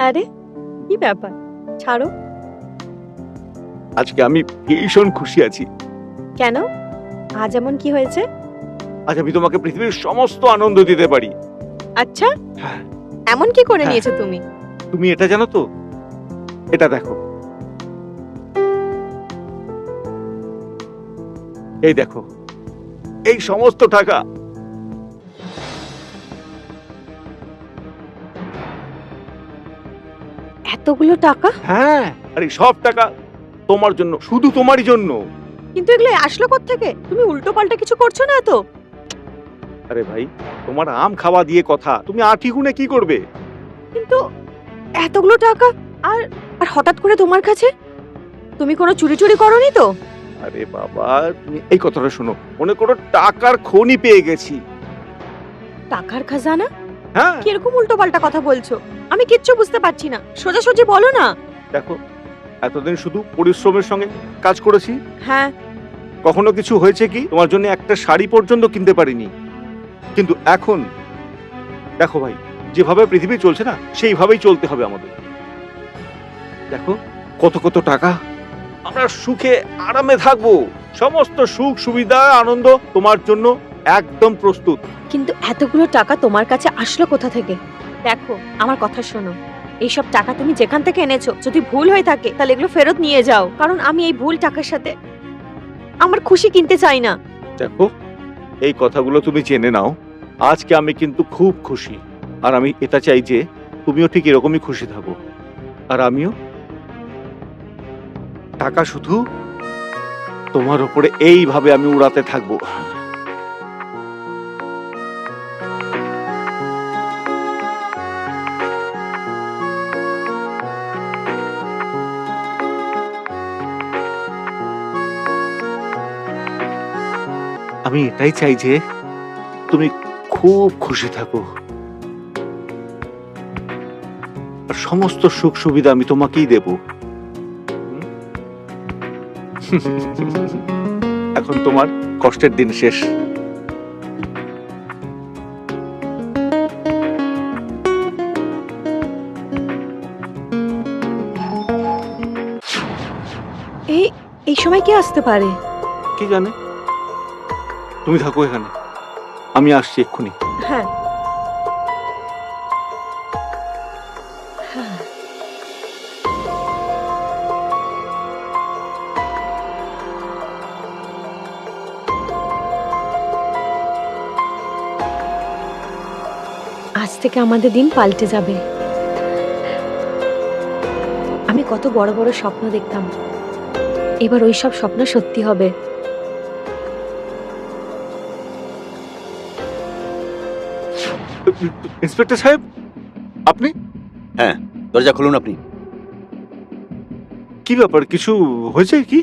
আরে কি ব্যাপার, ছাড়ো। আজকে আমি ভীষণ খুশি আছি। কেন, আজ এমন কি হয়েছে? আজ আমি তোমাকে পৃথিবীর সমস্ত আনন্দ দিতে পারি। আচ্ছা, হ্যাঁ। এমন কি করে হ্যাঁ। নিয়েছো তুমি? তুমি এটা জানো তো? এটা দেখো, এই দেখো, এই সমস্ত টাকা। এতগুলো টাকা? হ্যাঁ, আর এই সব টাকা তোমার জন্য, শুধু তোমারই জন্য। কিন্তু এগুলো আসলো কোত্থেকে? তুমি উল্টো পাল্টা কিছু করছো না তো? আরে ভাই, তোমার আম খাওয়া দিয়ে কথা, তুমি আঁটি গুনে কি করবে? কিন্তু এতগুলো টাকা আর আর হঠাৎ করে তোমার কাছে? তুমি কোনো চুরি চুরি করোনি তো? আরে বাবা, তুমি এই কথাটা শোনো, মনে করো টাকার খনি পেয়ে গেছি। টাকার খাজানা? হ্যাঁ, কিরকম উল্টো পাল্টা কথা বলছো? আমি কিচ্ছু বুঝতে পারছি না, সোজাসুজি বলো না। দেখো, এতদিন শুধু পরিশ্রমের সঙ্গে কাজ করেছি, হ্যাঁ, কখনো কিছু হয়েছে কি তোমার জন্য একটা শাড়ি পর্যন্ত কিনতে পারিনি। কিন্তু এখন দেখো ভাই, যেভাবে পৃথিবী চলছে না, সেইভাবেই চলতে হবে আমাদের। দেখো কত কত টাকা, আমরা সুখে আরামে থাকবো। সমস্ত সুখ সুবিধা আনন্দ তোমার জন্য একদম প্রস্তুত। কিন্তু এতগুলো টাকা তোমার কাছে আসলো কোথা থেকে? দেখো, আমার কথা শোনো, এইসব টাকা তুমি যেখান থেকে এনেছো, যদি ভুল হয়ে থাকে তাহলে এগুলো ফেরত নিয়ে যাও, কারণ আমি এই ভুল টাকার সাথে আমার খুশি কিনতে চাই না। দেখো, এই কথাগুলো তুমি জেনে নাও, আজকে আমি কিন্তু খুব খুশি। আর আমি এটা চাই যে তুমিও ঠিক এরকমই খুশি থাকো, আর আমিও। টাকা শুধু তোমার উপরে এইভাবে আমি উড়াতে থাকবো। আমি এটাই চাই যে তুমি খুব খুশি থাকো, আর সমস্ত সুখ সুবিধা আমি তোমাকেই দেব। এখন তোমার কষ্টের দিন শেষ। এই এই সময় কি আসতে পারে? কি জানে, তুমি থাকো এখানে, আমি আসছি এক্ষুনি। হ্যাঁ, হ্যাঁ। আজ থেকে আমাদের দিন পাল্টে যাবে। আমি কত বড় বড় স্বপ্ন দেখতাম, এবার ওই সব স্বপ্ন সত্যি হবে। ইন্সপেক্টর সাহেব, আপনি? হ্যাঁ, দরজা খুলুন আপনি। কি ব্যাপার, কিছু হয়েছে কি?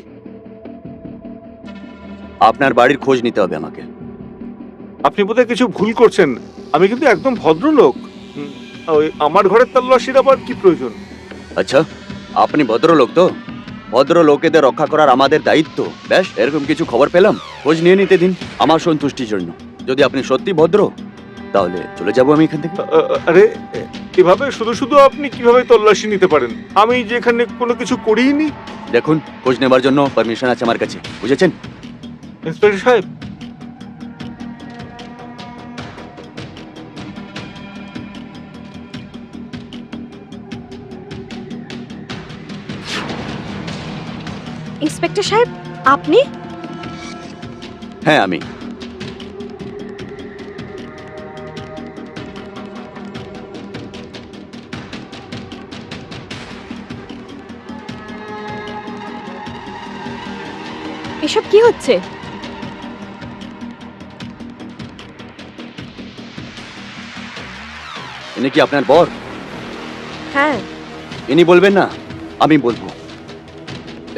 আপনার বাড়ির খোঁজ নিতে হবে আমাকে। আপনি বোধহয় কিছু ভুল করছেন, আমি কিন্তু একদম ভদ্রলোক। ওই আমার ঘরের তল্লাশির আবার কি প্রয়োজন? আচ্ছা, আপনি ভদ্রলোক তো? ভদ্র লোকেদের রক্ষা করার আমাদের দায়িত্ব। বেশ, এরকম কিছু খবর পেলাম, খোঁজ নিয়ে নিতে দিন আমার সন্তুষ্টির জন্য। যদি আপনি সত্যি ভদ্র, তাহলে চলে যাব আমি এখান থেকে। আরে, এভাবে শুধু শুধু আপনি কিভাবে তল্লাশি নিতে পারেন? আমি যেখানে কোনো কিছু করিনি। দেখুন, খোঁজ নেবার জন্য পারমিশন আছে আমার কাছে, বুঝেছেন? ইন্সপেক্টর সাহেব, ইন্সপেক্টর সাহেব, আপনি? হ্যাঁ, আমি। এসব কি হচ্ছে? ইনি কি আপনার বর? হ্যাঁ। ইনি বলবেন না, আমি বলবো।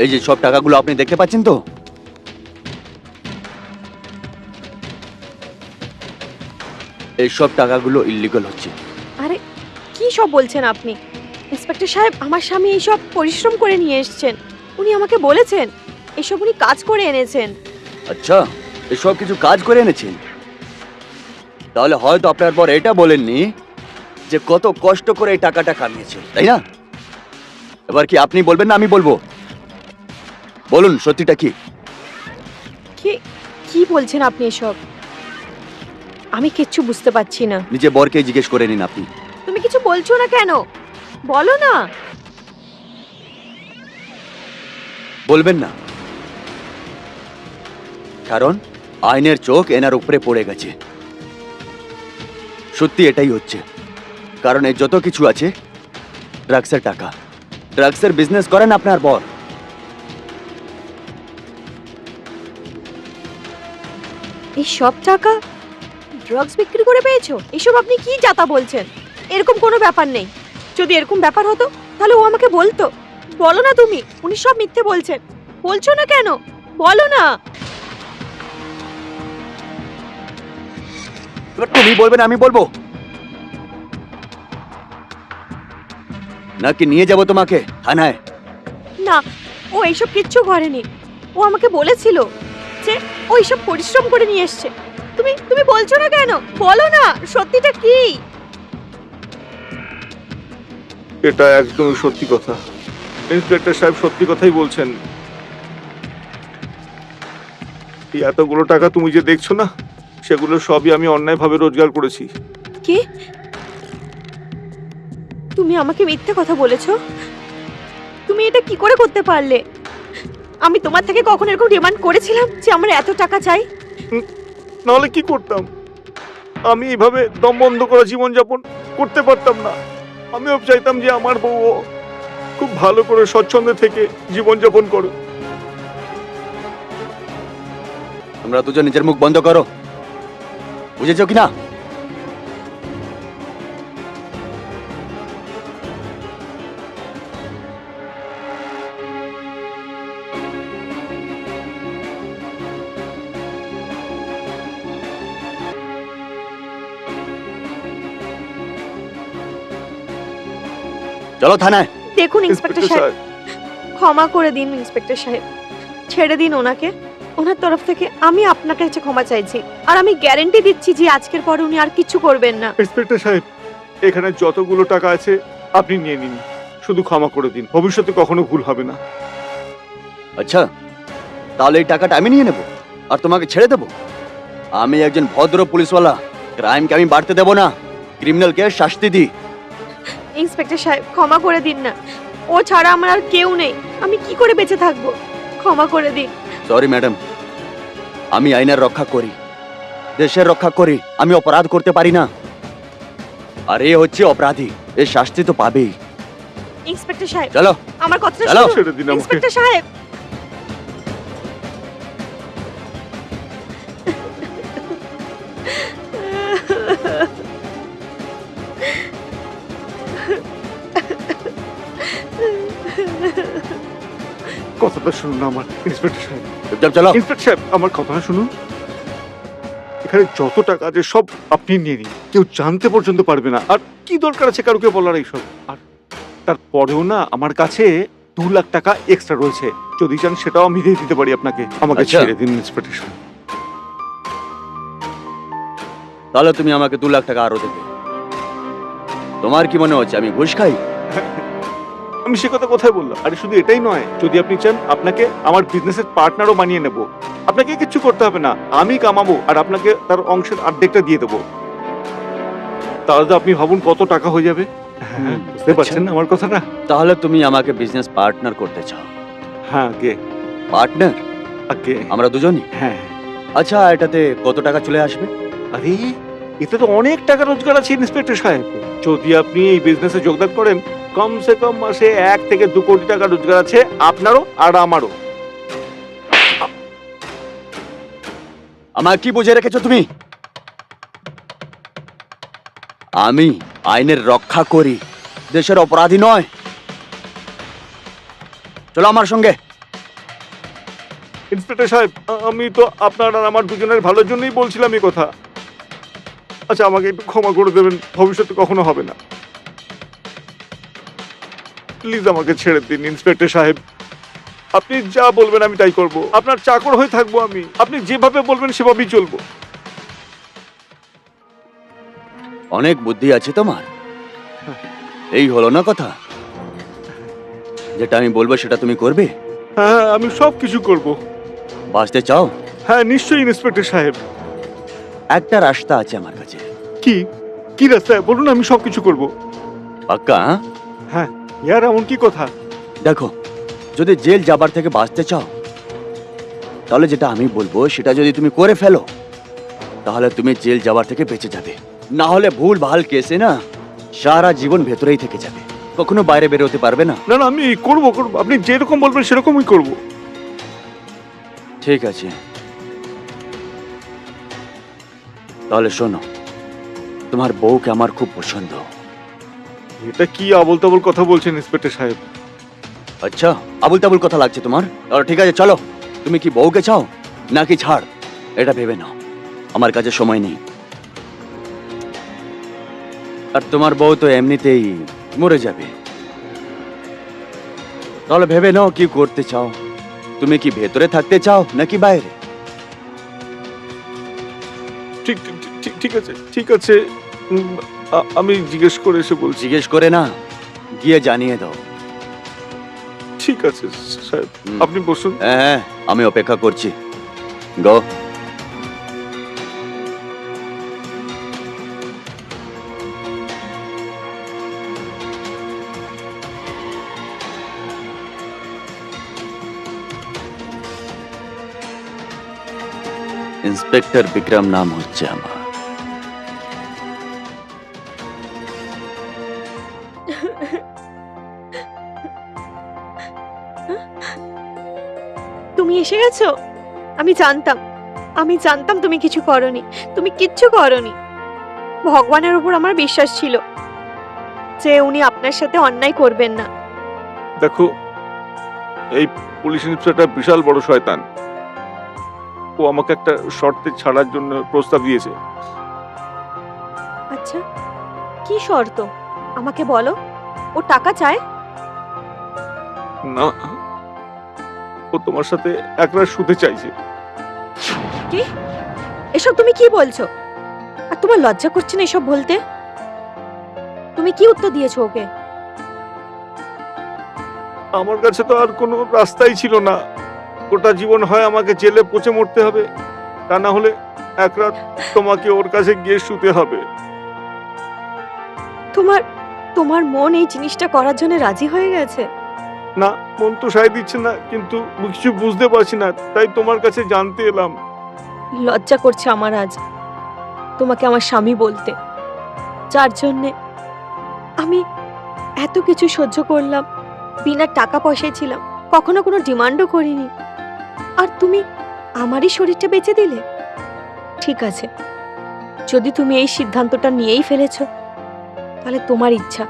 এই যে সব টাকাগুলো আপনি দেখতে পাচ্ছেন তো, এই সব টাকাগুলো ইল্লিগাল হচ্ছে। আরে কি সব বলছেন আপনি? ইন্সপেক্টর সাহেব, আমার স্বামী এইসব পরিশ্রম করে নিয়ে এসেছেন, উনি আমাকে বলেছেন এসব উনি কাজ করে এনেছেন। আচ্ছা, এসব কিছু কাজ করে এনেছেন? তাহলে হয়তো আপনার বর এটা বলেননি যে কত কষ্ট করে এই টাকাটা কামিয়েছে, তাই না? এবার কি আপনি বলবেন না আমি বলবো? বলুন সত্যিটা কি? কি কি বলছেন আপনি এসব? আমি কিচ্ছু বুঝতে পারছি না। নিজে বরকে জিজ্ঞেস করে নিন আপনি। তুমি কিছু বলছো না কেন? বলো না। বলবেন না কারণ আইনের চোখ এনার উপরে পড়ে গেছে। সত্যি এটাই হচ্ছে, কারণ এর যত কিছু আছে ড্রাগসের টাকা। ড্রাগসের বিজনেস করেন আপনার বর। এই সব টাকা ড্রাগস বিক্রি করে পেয়েছো? এসব আপনি কি যাতা বলছেন? এরকম কোনো ব্যাপার নেই। যদি এরকম ব্যাপার হতো তাহলে ও আমাকে বলতো। বলো না তুমি, উনি সব মিথ্যে বলছেন। বলছো না কেন? বলো না। এবার তুমি বলবেন আমি বলবো, নাকি নিয়ে যাব তোমাকে থানায়? না, ও এইসব কিচ্ছু করেনি। ও আমাকে বলেছিল যে ও এইসব পরিশ্রম করে নিয়ে এসছে। তুমি তুমি বলছো না কেন? বলো না, সত্যিটা কি? এটা একদমই সত্যি কথা। ইন্সপেক্টর সাহেব সত্যি কথাই বলছেন। এই এতগুলো টাকা তুমি যে দেখছো না, সেগুলো সবই আমি অন্যায়ভাবে রোজগার করেছি। কি? তুমি আমাকে মিথ্যে কথা বলেছো? তুমি এটা কি করে করতে পারলে? আমি তোমার থেকে কখন এরকম ডিমান্ড করেছিলাম যে আমার এত টাকা চাই? নাহলে কি করতাম? আমি এইভাবে দম বন্ধ করা জীবনযাপন করতে পারতাম না। আমিও চাইতাম যে আমার বউ খুব ভালো করে স্বচ্ছন্দে থেকে জীবনযাপন করো। তোমরা দুজন নিজের মুখ বন্ধ করো, বুঝেছো কিনা? চলো থানায়। দেখুন ইন্সপেক্টর সাহেব, ক্ষমা করে দিন ইন্সপেক্টর সাহেব। ছেড়ে দিন ওনাকে। ওনার তরফ থেকে আমি আপনার কাছে ক্ষমা চাইছি। আর আমি গ্যারান্টি দিচ্ছি যে আজকের পরে উনি আর কিছু করবেন না। ইন্সপেক্টর সাহেব, এখানে যতগুলো টাকা আছে আপনি নিয়ে নিন, শুধু ক্ষমা করে দিন। ভবিষ্যতে কখনো ভুল হবে না। আচ্ছা, তাহলে এই টাকাটা আমি নিয়ে নেব আর তোমাকে ছেড়ে দেব? আমি একজন ভদ্র পুলিশওয়ালা, ক্রাইমকে আমি বাড়তে দেব না, ক্রিমিনালকে শাস্তি দিই। ইন্সপেক্টর সাহেব, ক্ষমা করে দিন না। ও ছাড়া আমার আর কেউ নেই। আমি কি করে বেঁচে থাকবো? ক্ষমা করে দিন। সরি ম্যাডাম, আমি আইনের রক্ষা করি, দেশের রক্ষা করি, আমি অপরাধ করতে পারি না। আর এ হচ্ছে অপরাধী, এর শাস্তি তো পাবেই। ইন্সপেক্টর সাহেব, চলো আমার কথাটা চলো। শুনুন। ছেড়ে দিন আমাকে। ইন্সপেক্টর সাহেব, কথাটা শুনুন না আমার। ইন্সপেক্টর সাহেব, চুপচাপ চলো। ইন্সপেক্টর সাহেব, আমার কথাটা শুনুন। এখানে যত টাকা আছে সব আপনি নিয়ে নিন, কেউ জানতে পর্যন্ত পারবে না। আর কি দরকার আছে কারুকে বলার এইসব? আর তারপরেও না আমার কাছে 2 লাখ টাকা এক্সট্রা রয়েছে, যদি চান সেটাও আমি দিয়ে দিতে পারি আপনাকে। আমাকে আচ্ছা। ছেড়ে দিন ইন্সপেক্টর সাহেব। তাহলে তুমি আমাকে 2 লাখ টাকা আরো দেবে। তোমার কি মনে হচ্ছে আমি ঘুষ খাই? আমি সে কথা কোথায় বললাম? আরে শুধু এটাই নয়, যদি আপনি চান আপনাকে আমার বিজনেসের পার্টনারও বানিয়ে নেব। আপনাকে কিছু করতে হবে না, আমি কামাবো আর আপনাকে তার অংশের অর্ধেকটা দিয়ে দেবো। তাহলে তো আপনি ভাবুন কত টাকা হয়ে যাবে। হ্যাঁ, বুঝতে পারছেন আমার কথাটা? তাহলে তুমি আমাকে বিজনেস পার্টনার করতে চাও? হ্যাঁ আগে পার্টনার আগে আমরা দুজনই? হ্যাঁ। আচ্ছা, এটাতে কত টাকা চলে আসবে? আরে এতে তো অনেক টাকা রোজগার আছে ইন্সপেক্টর সাহেব। যদি আপনি এই বিজনেসে যোগদান করেন, কমসে কম মাসে 1 থেকে 2 কোটি টাকা রোজগার আছে আপনারও আর আমারও। আমার কি বুঝে রেখেছো তুমি? আমি আইনের রক্ষা করি, দেশের অপরাধী নয়। চলো আমার সঙ্গে। ইন্সপেক্টর সাহেব, আমি তো আপনার আর আমার দুজনের ভালোর জন্যই বলছিলাম এই কথা। আচ্ছা, আমাকে একটু ক্ষমা করে দেবেন, ভবিষ্যতে কখনো হবে না। প্লিজ আমাকে ছেড়ে দিন ইন্সপেক্টর সাহেব। আপনি যা বলবেন আমি তাই করব। আপনার চাকর হয়ে থাকবো আমি। আপনি যেভাবে বলবেন সেভাবেই চলবো। অনেক বুদ্ধি আছে তোমার, এই হলো না কথা, যেটা আমি বলবো সেটা তুমি করবে। হ্যাঁ, আমি সব কিছু করব। বাঁচতে চাও? হ্যাঁ নিশ্চয়ই ইন্সপেক্টর সাহেব। একটা রাস্তা আছে আমার কাছে। কি কি রাস্তায় বলুন, আমি সব কিছু করব। পাক্কা? হ্যাঁ? হ্যাঁ, ইয়ার এমন কি কথা? দেখো, যদি জেল যাবার থেকে বাঁচতে চাও, তাহলে যেটা আমি বলবো সেটা যদি তুমি করে ফেলো, তাহলে তুমি জেল যাবার থেকে বেঁচে যাবে। না হলে ভুল ভাল কেসে না সারা জীবন ভেতরেই থেকে যাবে, কখনো বাইরে বেরোতে পারবে না। না না, আমি করব করব, আপনি যেরকম বলবেন সেরকমই করব। ঠিক আছে, তাহলে শোনো, তোমার বউকে আমার খুব পছন্দ। এটা কি আবল তাবল কথা বলছেন ইন্সপেক্টর সাহেব? আচ্ছা, আবুল তাবুল কথা লাগছে তোমার? তাহলে ঠিক আছে, চলো। তুমি কি বউকে চাও নাকি ছাড়, এটা ভেবে নাও। আমার কাছে সময় নেই, আর তোমার বউ তো এমনিতেই মরে যাবে। তাহলে ভেবে নাও কি করতে চাও। তুমি কি ভেতরে থাকতে চাও নাকি বাইরে? ঠিক ঠিক ঠিক আছে, ঠিক আছে, আমি জিজ্ঞেস করে এসে বলছি। জিজ্ঞেস করে না, গিয়ে জানিয়ে দাও। ঠিক আছে সাহেব, আপনি বসুন। হ্যাঁ, আমি অপেক্ষা করছি। গো। ইন্সপেক্টর বিক্রম নাম হচ্ছে আমার। তুমি এসে গেছো? আমি জানতাম তুমি কিছু করনি। তুমি কিচ্ছু করনি। ভগবানের উপর আমার বিশ্বাস ছিল যে উনি আপনার সাথে অন্যায় করবেন না। দেখো, এই পুলিশ ইন্সপেক্টর বিশাল বড় শয়তান। ও আমাকে একটা শর্তে ছাড়ার জন্য প্রস্তাব দিয়েছে। আচ্ছা, কি শর্ত আমাকে বলো? ও টাকা চায়? না, ও তোমার সাথে একরাত শুতে চাইছে। কি? এসব তুমি কি বলছো? আর তোমার লজ্জা করছে না এসব বলতে? তুমি কি উত্তর দিয়েছো ওকে? আমার কাছে তো আর কোনো রাস্তাই ছিল না। গোটা জীবন হয় আমাকে জেলে পচে মরতে হবে, তা না হলে এক রাত তোমাকে ওর কাছে গিয়ে শুতে হবে। তোমার মন এই জিনিসটা করার জন্য রাজি হয়ে গেছে? না, মন তো সায় দিচ্ছে না, কিন্তু কিছু বুঝতে পারছি না, তাই তোমার কাছে জানতে এলাম। লজ্জা করছে আমার আজ তোমাকে আমার স্বামী বলতে, যার জন্যে আমি এত কিছু সহ্য করলাম, বিনা টাকা পয়সায় ছিলাম, কখনো কোনো ডিমান্ডও করিনি, আর তুমি আমারই শরীরটা বেঁচে দিলে। ঠিক আছে, যদি তুমি এই সিদ্ধান্তটা নিয়েই ফেলেছো, তাহলে তোমার ইচ্ছা।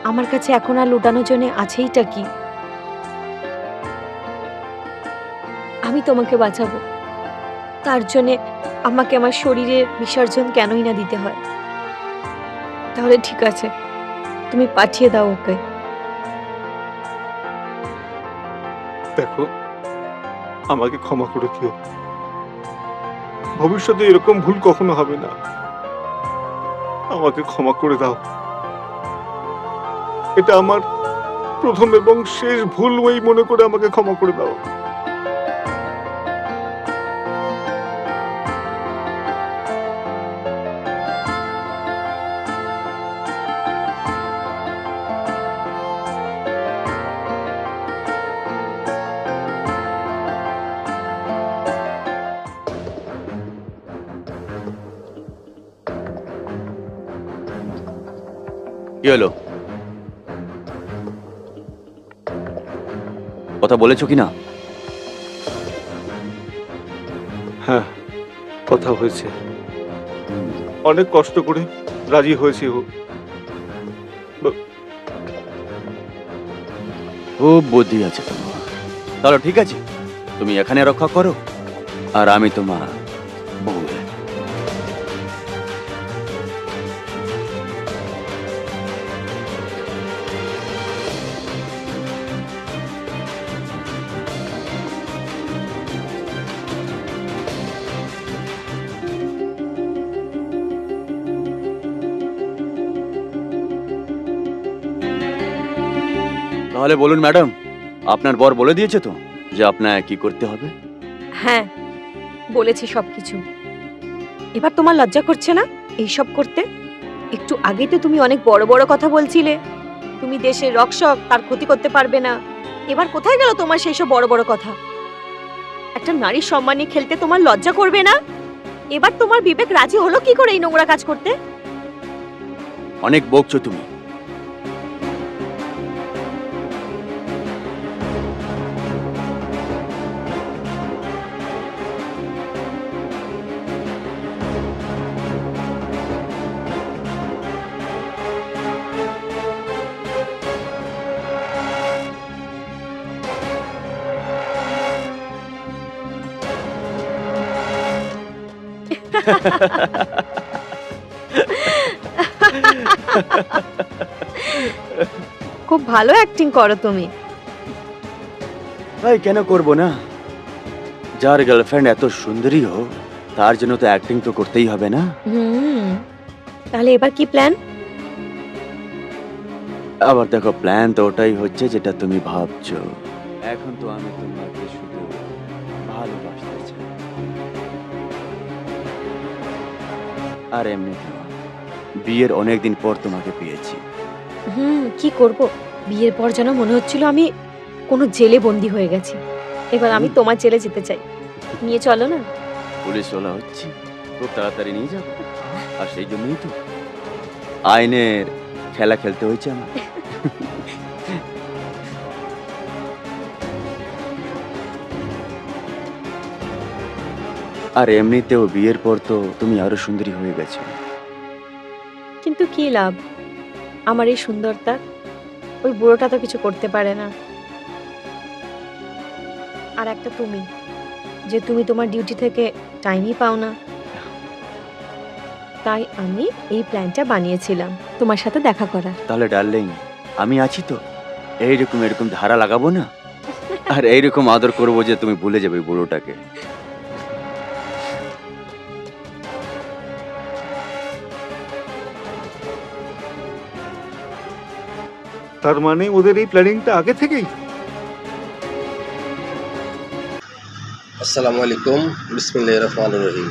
আমার কাছে এখন আর লুটানোর জন্য আছেইটা কি? আমি তোমাকে বাঁচাবো, তার জন্যে আমাকে আমার শরীরের বিসর্জন কেনই না দিতে হয়। তাহলে ঠিক আছে, তুমি পাঠিয়ে দাও ওকে। দেখো, আমাকে ক্ষমা করে দিও। ভবিষ্যতে এরকম ভুল কখনো হবে না। আমাকে ক্ষমা করে দাও। এটা আমার প্রথম এবং শেষ ভুল, ওই মনে করে আমাকে ক্ষমা করে দাও। কি হলো? কথা বলেছো কি না? হ্যাঁ, কথা হয়েছে। অনেক কষ্ট করে রাজি হয়েছে ও। খুব বুদ্ধি আছে তোমার। তাহলে ঠিক আছে, তুমি এখানে রক্ষা করো, আর আমি তোমার বউ। তাহলে বলুন ম্যাডাম, আপনার বর বলে দিয়েছে তো যে আপনার কি করতে হবে? হ্যাঁ, বলেছি সবকিছু। এবার তোমার লজ্জা করছে না এইসব করতে? একটু আগেই তো তুমি অনেক বড় বড় কথা বলছিলে, তুমি দেশের রক্ষক, তার ক্ষতি করতে পারবে না। এবার কোথায় গেল তোমার সেই সব বড় বড় কথা? একটা নারীর সম্মান নিয়ে খেলতে তোমার লজ্জা করবে না? এবার তোমার বিবেক রাজি হলো কি করে এই নোংরা কাজ করতে? অনেক বকছো তুমি। খুব ভালো অ্যাক্টিং করো তুমি। ভাই কেন করব না? যার গার্লফ্রেন্ড এত সুন্দরী হোক, তার জন্য তো অ্যাক্টিং তো করতেই হবে না? তাহলে এবার কি প্ল্যান? আবার দেখো, প্ল্যান তো ওটাই হচ্ছে যেটা তুমি ভাবছো। এখন তো আমি তোমাকে শুধু ভালোবাসতে চাই। আর এমনিতেও বিয়ের অনেক দিন পর তোমাকে পেয়েছি। কি করব? বিয়ের পর যেন মনে হচ্ছিল আমি কোনো জেলে বন্দি হয়ে গেছি। এবার আমি তোমার জেলে যেতে চাই, নিয়ে চলো না। পুলিশ চলা হচ্ছে, খুব তাড়াতাড়ি নিয়ে যাবো। আর সেই জন্যই তো আইনের খেলা খেলতে হয়েছে আমার। আর এমনিতেও বিয়ের পর তো তুমি আরো সুন্দরী হয়ে গেছো। কিন্তু কি লাভ আমার এই সুন্দরতা? ওই বুড়োটা তো কিছু করতে পারে না। আর একটা তুমি, যে তুমি তোমার ডিউটি থেকে টাইমই পাও না। তাই আমি এই প্ল্যানটা বানিয়েছিলাম তোমার সাথে দেখা করার। তাহলে ডার্লিং, আমি আছি তো, এরকম ধারা লাগাবো না, আর এইরকম আদর করবো যে তুমি ভুলে যাবে বুড়োটাকে। তার মানে ওদের এই প্ল্যানিংটা আগে থেকেই? আসসালামু আলাইকুম, বিসমিল্লাহির রহমানির রহিম।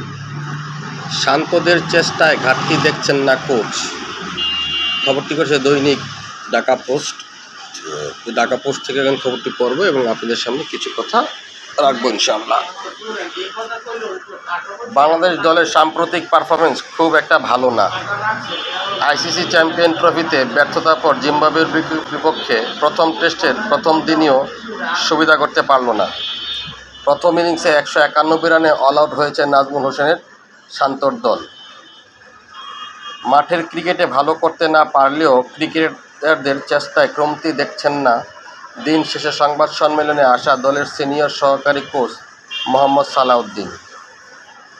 শান্তদের চেষ্টায় ঘাটতি দেখছেন না কোচ। খবরটি করেছে দৈনিক ঢাকা পোস্ট। ঢাকা পোস্ট থেকে এখন খবরটি পড়বো এবং আপনাদের সামনে কিছু কথা রাখবো ইনশাআল্লাহ। বাংলাদেশ দলের সাম্প্রতিক পারফরমেন্স খুব একটা ভালো না। আইসিসি চ্যাম্পিয়ন ট্রফিতে ব্যর্থতার পর জিম্বাবুয়ের বিপক্ষে প্রথম টেস্টের প্রথম দিনেও সুবিধা করতে পারল না। প্রথম ইনিংসে 191 রানে অল আউট হয়েছে নাজমুল হোসেনের শান্তর দল। মাঠের ক্রিকেটে ভালো করতে না পারলেও ক্রিকেটারদের চেষ্টায় কমতি দেখছেন না দিন শেষে সংবাদ সম্মেলনে আসা দলের সিনিয়র সহকারী কোচ মোহাম্মদ সালাউদ্দিন।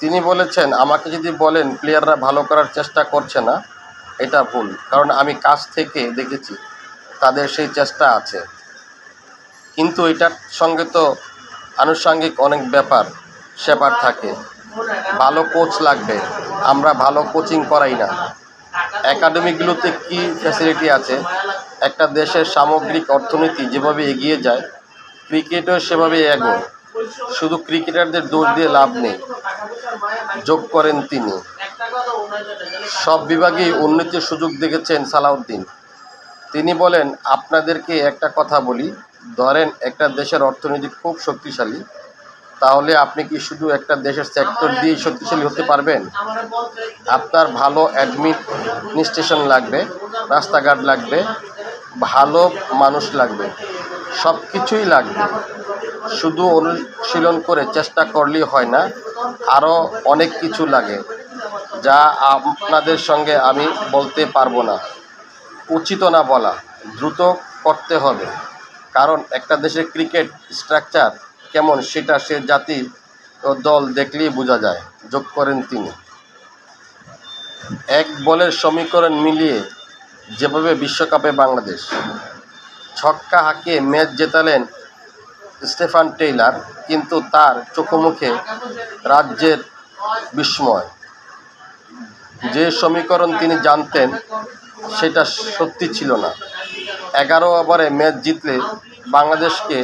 তিনি বলেছেন, আমাকে যদি বলেন প্লেয়াররা ভালো করার চেষ্টা করছে না, এটা ভুল, কারণ আমি কাছ থেকে দেখেছি তাদের সেই চেষ্টা আছে। কিন্তু এটার সঙ্গে তো আনুষঙ্গিক অনেক ব্যাপার থাকে। ভালো কোচ লাগবে, আমরা ভালো কোচিং করাই না। একাডেমিগুলোতে কি ফ্যাসিলিটি আছে? একটা দেশের সামগ্রিক অর্থনীতি যেভাবে এগিয়ে যায়, ক্রিকেটও সেভাবে এগোয়। শুধু ক্রিকেটারদের দোষ দিয়ে লাভ নেই, যোগ করেন তিনি। সব বিভাগেই উন্নতির সুযোগ দেখেছেন সালাউদ্দিন। তিনি বলেন, আপনাদেরকে একটা কথা বলি, ধরেন একটা দেশের অর্থনীতি খুব শক্তিশালী, তাহলে আপনি কি শুধু একটা দেশের সেক্টর দিয়েই শক্তিশালী হতে পারবেন? আপনার ভালো অ্যাডমিনিস্ট্রেশন লাগবে, রাস্তাঘাট লাগবে, ভালো মানুষ লাগবে, সব কিছুই লাগবে। শুধু অনুশীলন করে চেষ্টা করলেই হয় না, আরও অনেক কিছু লাগে, যা আপনাদের সঙ্গে আমি বলতে পারবো না। উচিত না বলা, দ্রুত করতে হবে, কারণ একটা দেশের ক্রিকেট স্ট্রাকচার কেমন সেটা সে জাতি ও দল দেখলেই বোঝা যায়, যোগ করেন তিনি। এক বলের সমীকরণ মিলিয়ে যেভাবে বিশ্বকাপে বাংলাদেশ ছক্কা হাঁকিয়ে ম্যাচ জেতালেন স্টেফান টেইলার, কিন্তু তার চোখমুখে রাজ্যের বিস্ময়। যে সমীকরণ তিনি জানতেন সেটা সত্যি ছিল না। 11 ওভারে ম্যাচ জিতলে বাংলাদেশকে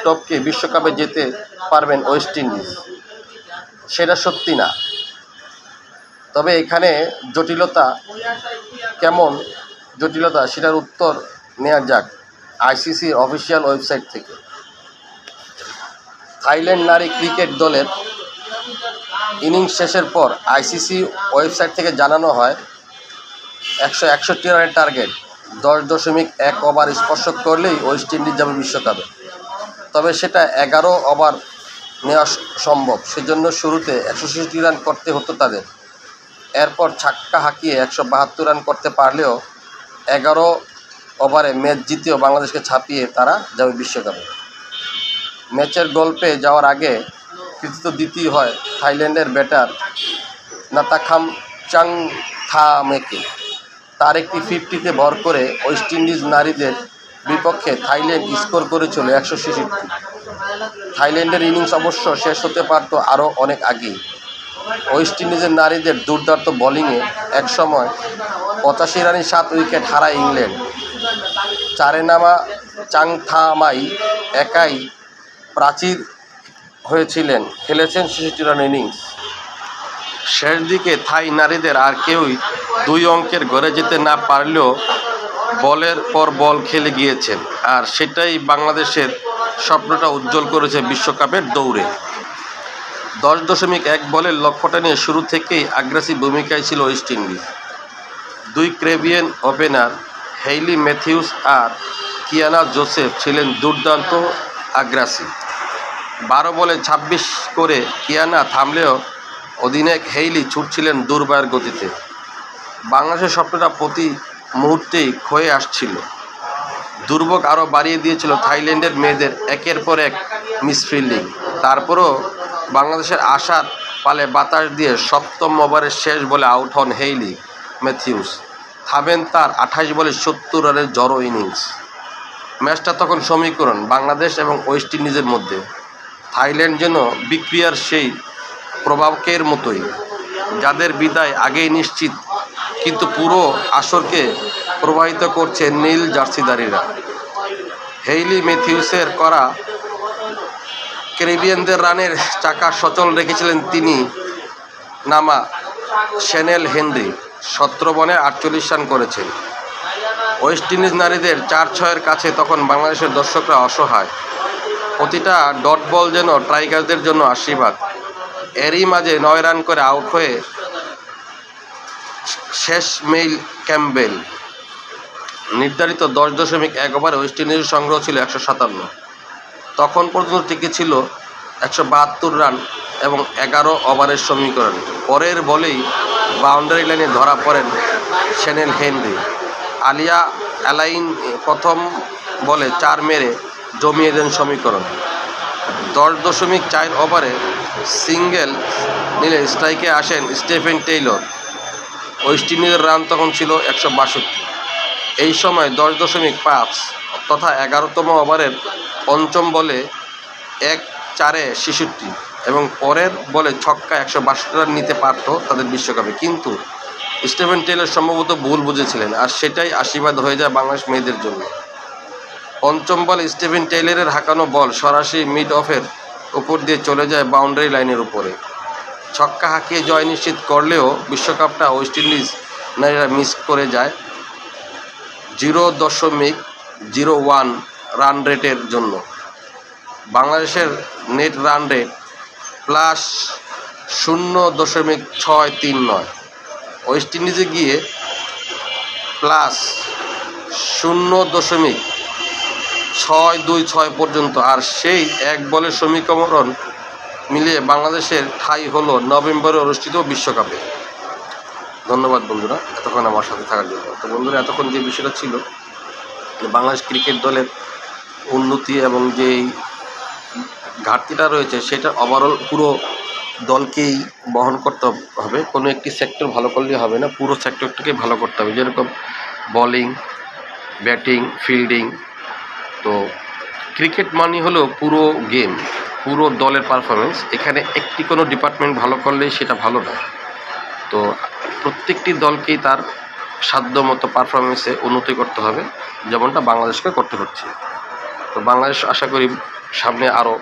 টপকে বিশ্বকাপে যেতে পারবেন ওয়েস্ট ইন্ডিজ। সেটা সত্যি না, তবে এখানে জটিলতা কেমন জটিলতা সেটার উত্তর নেওয়া যাক আইসিসির অফিসিয়াল ওয়েবসাইট থেকে। থাইল্যান্ড নারী ক্রিকেট দলের ইনিংস শেষের পর আইসিসি ওয়েবসাইট থেকে জানানো হয় 161 রানের টার্গেট 10.1 ওভার স্পর্শ করলেই ওয়েস্ট ইন্ডিজ যাবে বিশ্বকাপে। তবে সেটা 11 ওভার নেওয়া সম্ভব, সেজন্য শুরুতে 166 রান করতে হতো তাদের। এরপর ছাক্কা হাঁকিয়ে 172 রান করতে পারলেও 11 ওভারে ম্যাচ জিতেও বাংলাদেশকে ছাপিয়ে তারা যাবে বিশ্বকাপে। ম্যাচের গল্পে যাওয়ার আগে কৃতিত্ব দিতেই হয় থাইল্যান্ডের ব্যাটার নাতাখাম চাংথামেকে। তার একটি 50-তে ভর করে ওয়েস্ট ইন্ডিজ নারীদের বিপক্ষে থাইল্যান্ড স্কোর করেছিল 166। থাইল্যান্ডের ইনিংস অবশ্য শেষ হতে পারত আরও অনেক আগেই। ওয়েস্ট ইন্ডিজের নারীদের দুর্দান্ত বোলিংয়ে একসময় 85 রানে 7 উইকেট হারায় ইংল্যান্ড। চারে নামা চাংথামাই একাই প্রাচীর হয়েছিলেন, খেলেছেন 66 রান ইনিংস। শেষ দিকে থাই নারীদের আর কেউই 2 অঙ্কের ঘরে যেতে না পারলেও বলের পর বল খেলে গিয়েছেন, আর সেটাই বাংলাদেশের স্বপ্নটা উজ্জ্বল করেছে বিশ্বকাপের দৌড়ে। 10.1 বলের লক্ষ্যটা নিয়ে শুরু থেকেই আগ্রাসী ভূমিকায় ছিল West Indies. 2 Caribbean opener Hayley Matthews আর কিয়ানা জোসেফ ছিলেন দুর্দান্ত আগ্রাসী। 12 বলে 26 করে কিয়ানা থামলেও অধিনায়ক হেইলি ছুটছিলেন দুর্বারের গতিতে। বাংলাদেশের স্বপ্নটা প্রতি মুহূর্তেই ক্ষয়ে আসছিল। দুর্ভোগ আরও বাড়িয়ে দিয়েছিল থাইল্যান্ডের মেয়েদের একের পর এক মিসফিল্ডিং। তারপরও বাংলাদেশের আশার পালে বাতাস দিয়ে 7ম ওভারের শেষ বলে আউট হন হেইলি ম্যাথিউস। থামেন তার 28 বলে 70 রানের জড়ো ইনিংস। ম্যাচটা তখন সমীকরণ বাংলাদেশ এবং ওয়েস্ট ইন্ডিজের মধ্যে। থাইল্যান্ড যেন বিক্রিয়ার সেই প্রভাবকের মতোই, যাদের বিদায় আগেই নিশ্চিত, কিন্তু পুরো আসরকে প্রবাহিত করছে নীল জার্সিধারীরা। হেইলি ম্যাথিউসের করা ক্যারিবিয়ানদের রানের চাকা সচল রেখেছিলেন তিনি নামা শ্যানেল হেনরি। 17 বলে 48 রান করেছেন। ওয়েস্ট ইন্ডিজ নারীদের 4-6-এর কাছে তখন বাংলাদেশের দর্শকরা অসহায়। প্রতিটা ডট বল যেন টাইগারদের জন্য আশীর্বাদ। এরই মাঝে 9 রান করে আউট হয়ে শেষ মেইল ক্যাম্পবেল। নির্ধারিত 10.1 ওভারে ওয়েস্ট ইন্ডিজের সংগ্রহ ছিল 157। তখন পর্যন্ত টিকে ছিল 172 রান এবং 11 ওভারের সমীকরণ। পরের বলেই বাউন্ডারি লাইনে ধরা পড়েন শ্যানেল হেনরি। আলিয়া অ্যালাইন প্রথম বলে 4 মেরে জমিয়ে দেন সমীকরণ। 10.4 ওভারে সিঙ্গেল নিলে স্ট্রাইকে আসেন স্টিফেন টেইলর। ওয়েস্ট ইন্ডিজের রান তখন ছিল 162। এই সময় 10.5 তথা 11তম ওভারের পঞ্চম বলে 1-4-এ 66 এবং পরের বলে ছক্কা 162 রান নিতে পারত তাদের বিশ্বকাপে, কিন্তু স্টিফেন টেইলর সম্ভবত ভুল বুঝেছিলেন, আর সেটাই আশীর্বাদ হয়ে যায় বাংলাদেশ মেয়েদের জন্য। পঞ্চম বলে স্টিফেন টেইলরের হাঁকানো বল সরাসরি মিড অফের উপর দিয়ে চলে যায় বাউন্ডারি লাইনের উপরে। ছক্কা হাঁকিয়ে জয় নিশ্চিত করলেও বিশ্বকাপটা ওয়েস্ট ইন্ডিজ নারীরা মিস করে যায় 0.01 রান রেটের জন্য। বাংলাদেশের নেট রান রেট +0.639, ওয়েস্ট ইন্ডিজে গিয়ে +0.626 পর্যন্ত, আর সেই 1 বলের সমীকরণ মিলিয়ে বাংলাদেশের ঠাঁই হলো নভেম্বরে অনুষ্ঠিত বিশ্বকাপে। ধন্যবাদ বন্ধুরা এতক্ষণ আমার সাথে থাকার জন্য। তো বন্ধুরা, এতক্ষণ যে বিষয়টা ছিল বাংলাদেশ ক্রিকেট দলের উন্নতি এবং যেই ঘাটতিটা রয়েছে সেটা ওভারঅল পুরো দলকেই বহন করতে হবে। কোনো একটি সেক্টর ভালো করলে হবে না, পুরো সেক্টরটাকে ভালো করতে হবে, যেরকম বোলিং, ব্যাটিং, ফিল্ডিং। তো ক্রিকেট মানে হলো পুরো গেম, পুরো দলের পারফরমেন্স। এখানে একটি কোনো ডিপার্টমেন্ট ভালো করলেই সেটা ভালো না। তো প্রত্যেকটি দলকেই তার সাধ্যমতো পারফরমেন্সে উন্নতি করতে হবে, যেমনটা বাংলাদেশকে করতে হচ্ছে। তো বাংলাদেশ আশা করি সামনে আরও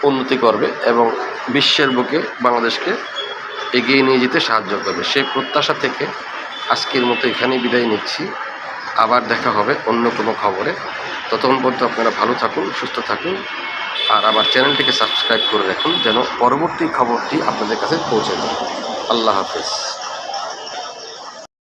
উন্নতি করবে এবং বিশ্বের বুকে বাংলাদেশকে এগিয়ে নিয়ে যেতে সাহায্য করবে। সেই প্রত্যাশা থেকে আজকের মতো এখানেই বিদায় নিচ্ছি। আবার দেখা হবে অন্য কোনো খবরে। ততক্ষণ পর্যন্ত আপনারা ভালো থাকুন, সুস্থ থাকুন, আর আমার চ্যানেলটিকে সাবস্ক্রাইব করে রাখুন যেন পরবর্তী খবরটি আপনাদের কাছে পৌঁছে যায়। আল্লাহ হাফেজ।